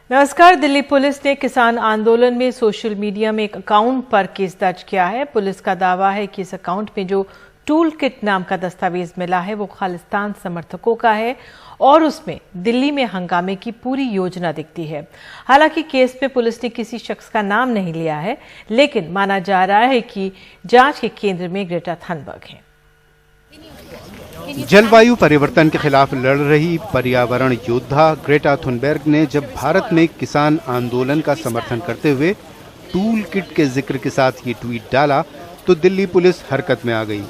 नमस्कार। दिल्ली पुलिस ने किसान आंदोलन में सोशल मीडिया में एक अकाउंट पर केस दर्ज किया है। पुलिस का दावा है कि इस अकाउंट में जो टूल किट नाम का दस्तावेज मिला है वो खालिस्तान समर्थकों का है और उसमें दिल्ली में हंगामे की पूरी योजना दिखती है। हालांकि केस में पुलिस ने किसी शख्स का नाम नहीं लिया है, लेकिन माना जा रहा है कि जांच के केंद्र में ग्रेटा थनबर्ग हैं। जलवायु परिवर्तन के खिलाफ लड़ रही पर्यावरण योद्धा ग्रेटा थुनबर्ग ने जब भारत में किसान आंदोलन का समर्थन करते हुए टूल किट के जिक्र के साथ ये ट्वीट डाला तो दिल्ली पुलिस हरकत में आ गई।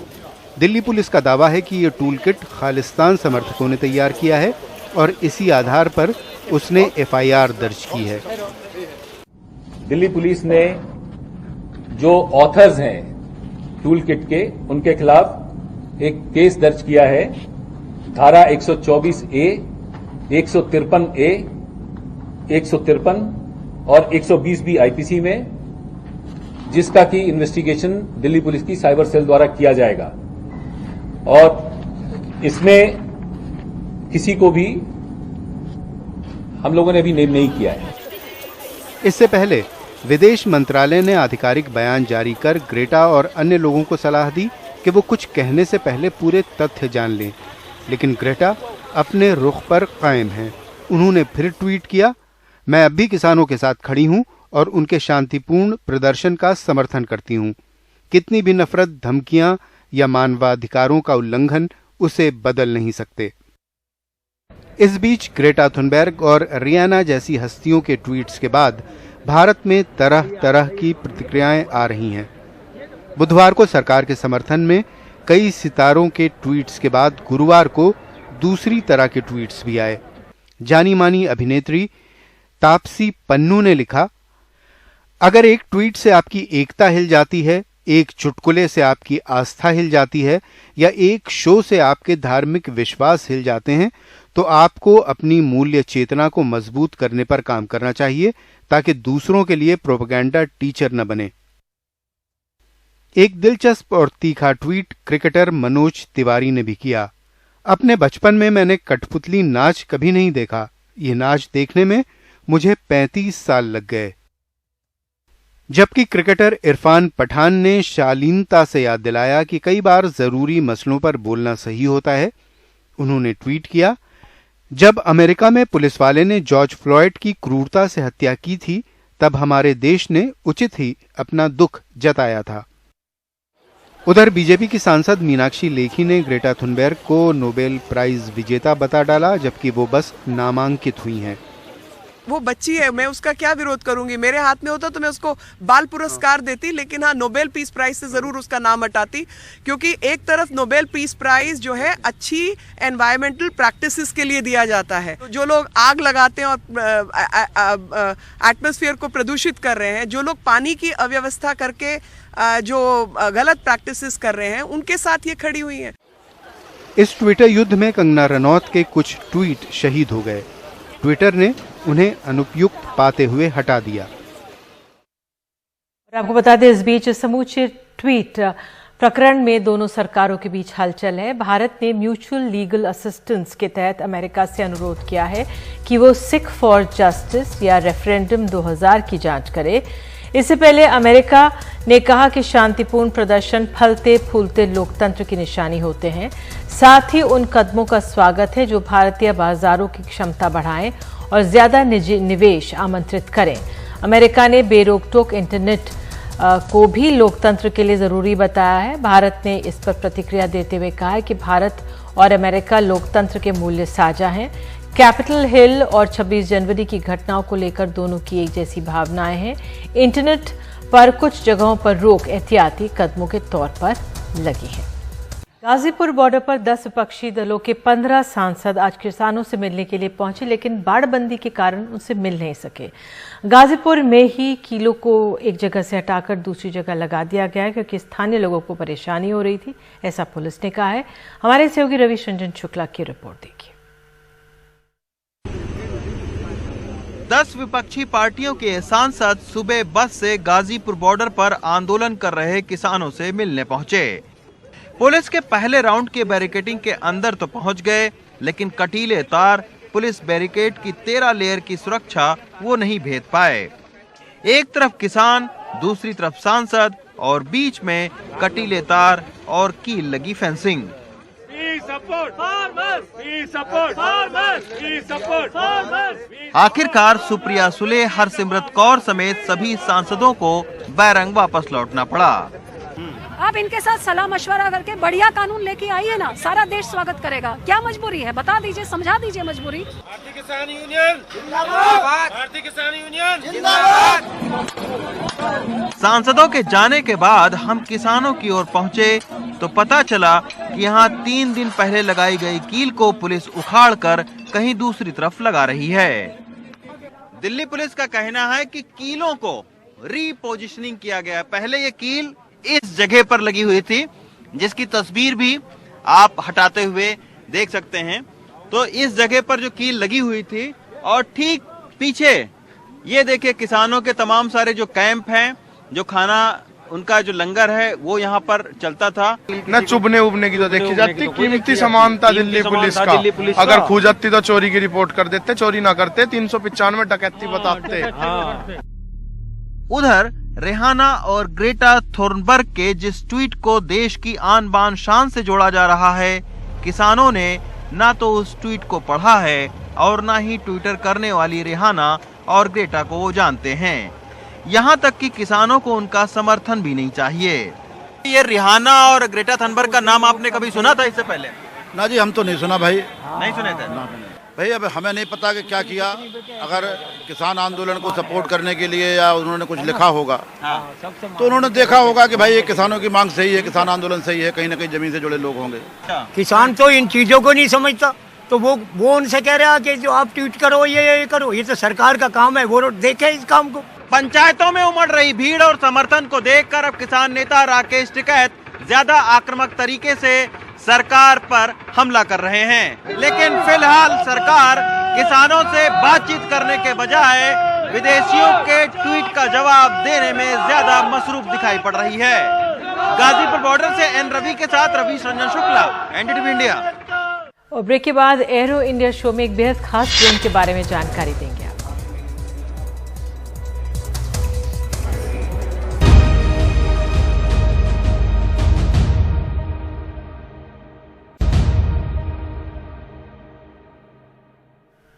दिल्ली पुलिस का दावा है कि ये टूल किट खालिस्तान समर्थकों ने तैयार किया है और इसी आधार पर उसने एफआईआर दर्ज की है। दिल्ली पुलिस ने जो ऑथर्स हैं टूल किट के, उनके खिलाफ एक केस दर्ज किया है। धारा 124A, 153A, 153 और 120B आईपीसी में, जिसका की इन्वेस्टिगेशन दिल्ली पुलिस की साइबर सेल द्वारा किया जाएगा और इसमें किसी को भी हम लोगों ने अभी नेम नहीं किया है। इससे पहले विदेश मंत्रालय ने आधिकारिक बयान जारी कर ग्रेटा और अन्य लोगों को सलाह दी कि वो कुछ कहने से पहले पूरे तथ्य जान लें, लेकिन ग्रेटा अपने रुख पर कायम हैं। उन्होंने फिर ट्वीट किया, मैं अब भी किसानों के साथ खड़ी हूं और उनके शांतिपूर्ण प्रदर्शन का समर्थन करती हूं। कितनी भी नफरत, धमकियां या मानवाधिकारों का उल्लंघन उसे बदल नहीं सकते। इस बीच ग्रेटा थुनबर्ग और रियाना जैसी हस्तियों के ट्वीट्स के बाद भारत में तरह तरह की प्रतिक्रियाएं आ रही हैं। बुधवार को सरकार के समर्थन में कई सितारों के ट्वीट्स के बाद गुरुवार को दूसरी तरह के ट्वीट्स भी आए। जानी मानी अभिनेत्री तापसी पन्नू ने लिखा, अगर एक ट्वीट से आपकी एकता हिल जाती है, एक चुटकुले से आपकी आस्था हिल जाती है या एक शो से आपके धार्मिक विश्वास हिल जाते हैं, तो आपको अपनी मूल्य चेतना को मजबूत करने पर काम करना चाहिए ताकि दूसरों के लिए प्रोपेगेंडा टीचर न बने। एक दिलचस्प और तीखा ट्वीट क्रिकेटर मनोज तिवारी ने भी किया, अपने बचपन में मैंने कठपुतली नाच कभी नहीं देखा, ये नाच देखने में मुझे 35 साल लग गए। जबकि क्रिकेटर इरफान पठान ने शालीनता से याद दिलाया कि कई बार जरूरी मसलों पर बोलना सही होता है। उन्होंने ट्वीट किया, जब अमेरिका में पुलिस वाले ने जॉर्ज फ्लॉयड की क्रूरता से हत्या की थी, तब हमारे देश ने उचित ही अपना दुख जताया था। उधर बीजेपी की सांसद मीनाक्षी लेखी ने ग्रेटा थुनबर्ग को नोबेल प्राइज विजेता बता डाला, जबकि वो बस नामांकित हुई हैं। वो बच्ची है, मैं उसका क्या विरोध करूंगी। मेरे हाथ में होता तो मैं उसको बाल पुरस्कार देती, लेकिन हाँ, नोबेल पीस प्राइज से जरूर उसका नाम हटाती, क्योंकि एक तरफ नोबेल पीस प्राइज जो है अच्छी एनवायरमेंटल प्रैक्टिसेस के लिए दिया जाता है। जो लोग आग लगाते हैं और एटमॉस्फेयर को प्रदूषित कर रहे हैं, जो लोग पानी की अव्यवस्था करके जो गलत प्रैक्टिसेस कर रहे हैं, उनके साथ ये खड़ी हुई हैं। इस ट्विटर युद्ध में कंगना रनौत के कुछ ट्वीट शहीद हो गए। ट्विटर ने उन्हें अनुपयुक्त पाते हुए हटा दिया। और आपको बता दें, इस बीच समूचे ट्वीट प्रकरण में दोनों सरकारों के बीच हलचल है। भारत ने म्यूचुअल लीगल असिस्टेंस के तहत अमेरिका से अनुरोध किया है कि वो सिख फॉर जस्टिस या रेफरेंडम 2000 की जांच करे। इससे पहले अमेरिका ने कहा कि शांतिपूर्ण प्रदर्शन फलते फूलते लोकतंत्र की निशानी होते हैं। साथ ही उन कदमों का स्वागत है जो भारतीय बाजारों की क्षमता बढ़ाएं और ज्यादा निजी निवेश आमंत्रित करें। अमेरिका ने बेरोक-टोक इंटरनेट को भी लोकतंत्र के लिए जरूरी बताया है। भारत ने इस पर प्रतिक्रिया देते हुए कहा है कि भारत और अमेरिका लोकतंत्र के मूल्य साझा हैं। कैपिटल हिल और 26 जनवरी की घटनाओं को लेकर दोनों की एक जैसी भावनाएं हैं। इंटरनेट पर कुछ जगहों पर रोक एहतियाती कदमों के तौर पर लगी है। गाजीपुर बॉर्डर पर 10 विपक्षी दलों के 15 सांसद आज किसानों से मिलने के लिए पहुंचे, लेकिन बाड़बंदी के कारण उनसे मिल नहीं सके। गाजीपुर में ही किलो को एक जगह से हटाकर दूसरी जगह लगा दिया गया है, क्योंकि स्थानीय लोगों को परेशानी हो रही थी, ऐसा पुलिस ने कहा है। हमारे सहयोगी रविशंजन शुक्ला की रिपोर्ट देखिए। 10 विपक्षी पार्टियों के सांसद सुबह बस से गाजीपुर बॉर्डर पर आंदोलन कर रहे किसानों से मिलने पहुंचे। पुलिस के पहले राउंड के बैरिकेडिंग के अंदर तो पहुंच गए, लेकिन कटीले तार पुलिस बैरिकेड की 13 लेयर की सुरक्षा वो नहीं भेद पाए। एक तरफ किसान, दूसरी तरफ सांसद और बीच में कटीले तार और कील लगी फेंसिंग। आखिरकार सुप्रिया सुले, हरसिमरत कौर समेत सभी सांसदों को बैरंग वापस लौटना पड़ा। आप इनके साथ सलाह मशवरा करके बढ़िया कानून लेके आइए ना, सारा देश स्वागत करेगा। क्या मजबूरी है, बता दीजिए, समझा दीजिए मजबूरी। भारतीय किसान यूनियन जिंदाबाद, भारतीय किसान यूनियन जिंदाबाद। सांसदों के जाने के बाद हम किसानों की ओर पहुंचे तो पता चला कि यहाँ 3 दिन पहले लगाई गई कील को पुलिस उखाड़कर कहीं दूसरी तरफ लगा रही है। दिल्ली पुलिस का कहना है कि कीलों को रीपोजिशनिंग किया गया। पहले ये कील इस जगह पर लगी हुई थी, जिसकी तस्वीर भी आप हटाते हुए देख सकते हैं। तो इस जगह पर जो कील लगी हुई थी और ठीक पीछे ये देखिए किसानों के तमाम सारे जो कैंप हैं, जो खाना उनका जो लंगर है वो यहाँ पर चलता था। न चुभने उबने की तो देखी जाती, कीमती सामान था दिल्ली पुलिस का। अगर खो जाती तो चोरी की रिपोर्ट कर देते, चोरी ना करते, 395 डकैती बताते। उधर रेहाना और ग्रेटा थोर्नबर्ग के जिस ट्वीट को देश की आन बान शान से जोड़ा जा रहा है, किसानों ने ना तो उस ट्वीट को पढ़ा है और ना ही ट्विटर करने वाली रेहाना और ग्रेटा को वो जानते हैं। यहाँ तक कि किसानों को उनका समर्थन भी नहीं चाहिए। ये रेहाना और ग्रेटा थनबर्ग का नाम आपने कभी सुना था इससे पहले? ना जी, हम तो नहीं सुना भाई। नहीं सुने थे भाई, अब हमें नहीं पता कि क्या किया। अगर किसान आंदोलन को सपोर्ट करने के लिए या उन्होंने कुछ लिखा होगा तो उन्होंने देखा होगा कि भाई ये किसानों की मांग सही है, किसान आंदोलन सही है, कहीं ना कहीं जमीन से जुड़े लोग होंगे। किसान तो इन चीजों को नहीं समझता, तो वो उनसे कह रहा कि जो आप ट्वीट करो, ये करो, ये तो सरकार का काम है, वो देखे इस काम को। पंचायतों में उमड़ रही भीड़ और समर्थन को देखकर अब किसान नेता राकेश टिकैत ज्यादा आक्रामक तरीके से सरकार पर हमला कर रहे हैं। लेकिन फिलहाल सरकार किसानों से बातचीत करने के बजाय विदेशियों के ट्वीट का जवाब देने में ज्यादा मसरूफ दिखाई पड़ रही है। गाजीपुर बॉर्डर से एन रवि के साथ रवीश रंजन शुक्ला, एनडीटीवी इंडिया। और ब्रेक के बाद एरो इंडिया शो में एक बेहद खास ड्रोन के बारे में जानकारी देंगे।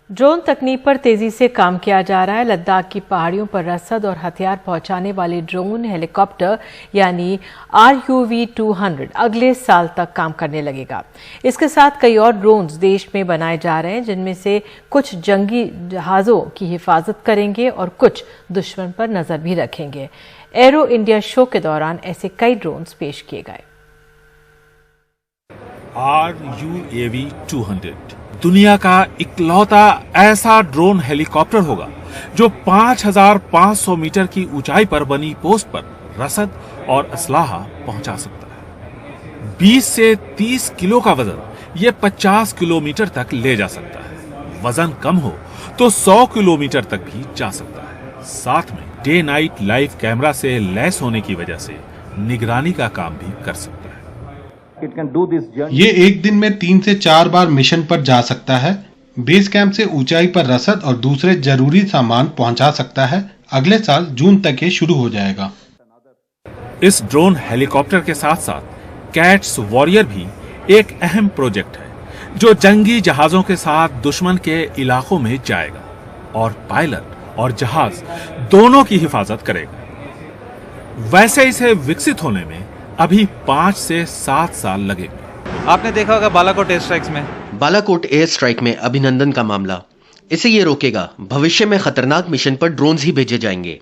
ड्रोन तकनीक पर तेजी से काम किया जा रहा है। लद्दाख की पहाड़ियों पर रसद और हथियार पहुंचाने वाले ड्रोन हेलीकॉप्टर यानी RUV-200 अगले साल तक काम करने लगेगा। इसके साथ कई और ड्रोन्स देश में बनाए जा रहे हैं, जिनमें से कुछ जंगी जहाजों की हिफाजत करेंगे और कुछ दुश्मन पर नजर भी रखेंगे। एरो इंडिया शो के दौरान ऐसे कई ड्रोन्स पेश किए गए। RUAV-200 दुनिया का इकलौता ऐसा ड्रोन हेलीकॉप्टर होगा जो 5,500 मीटर की ऊंचाई पर बनी पोस्ट पर रसद और असलाहा पहुंचा सकता है। 20 से 30 किलो का वजन ये 50 किलोमीटर तक ले जा सकता है। वजन कम हो तो 100 किलोमीटर तक भी जा सकता है। साथ में डे नाइट लाइव कैमरा से लैस होने की वजह से निगरानी का काम भी कर सकता है। ये एक दिन में 3 से 4 बार मिशन पर जा सकता है। बेस कैंप से ऊंचाई पर रसद और दूसरे जरूरी सामान पहुंचा सकता है। अगले साल जून तक ये शुरू हो जाएगा। इस ड्रोन हेलीकॉप्टर के साथ साथ कैट्स वॉरियर भी एक अहम प्रोजेक्ट है जो जंगी जहाजों के साथ दुश्मन के इलाकों में जाएगा और पायलट और जहाज दोनों की हिफाजत करेगा। वैसे इसे विकसित होने में अभी 5 से 7 साल लगेंगे। आपने देखा होगा बालाकोट एयर स्ट्राइक्स में। बालाकोट एयर स्ट्राइक में अभिनंदन का मामला, इसे ये रोकेगा। भविष्य में खतरनाक मिशन पर ड्रोन्स ही भेजे जाएंगे।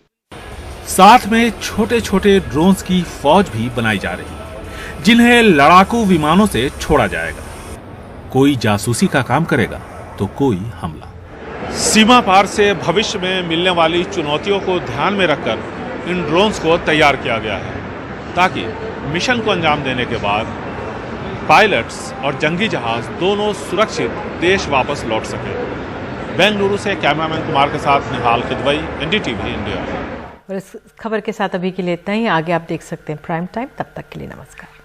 साथ में छोटे छोटे ड्रोन्स की फौज भी बनाई जा रही है, जिन्हें लड़ाकू विमानों से छोड़ा जाएगा। कोई जासूसी का काम करेगा तो कोई हमला। सीमा पार से भविष्य में मिलने वाली चुनौतियों को ध्यान में रखकर इन ड्रोन्स को तैयार किया गया है, ताकि मिशन को अंजाम देने के बाद पायलट्स और जंगी जहाज दोनों सुरक्षित देश वापस लौट सके। बेंगलुरु से कैमरामैन कुमार के साथ निहाल किदवई, एनडीटीवी इंडिया। और इस खबर के साथ अभी के लिए इतना ही। आगे आप देख सकते हैं प्राइम टाइम। तब तक के लिए नमस्कार।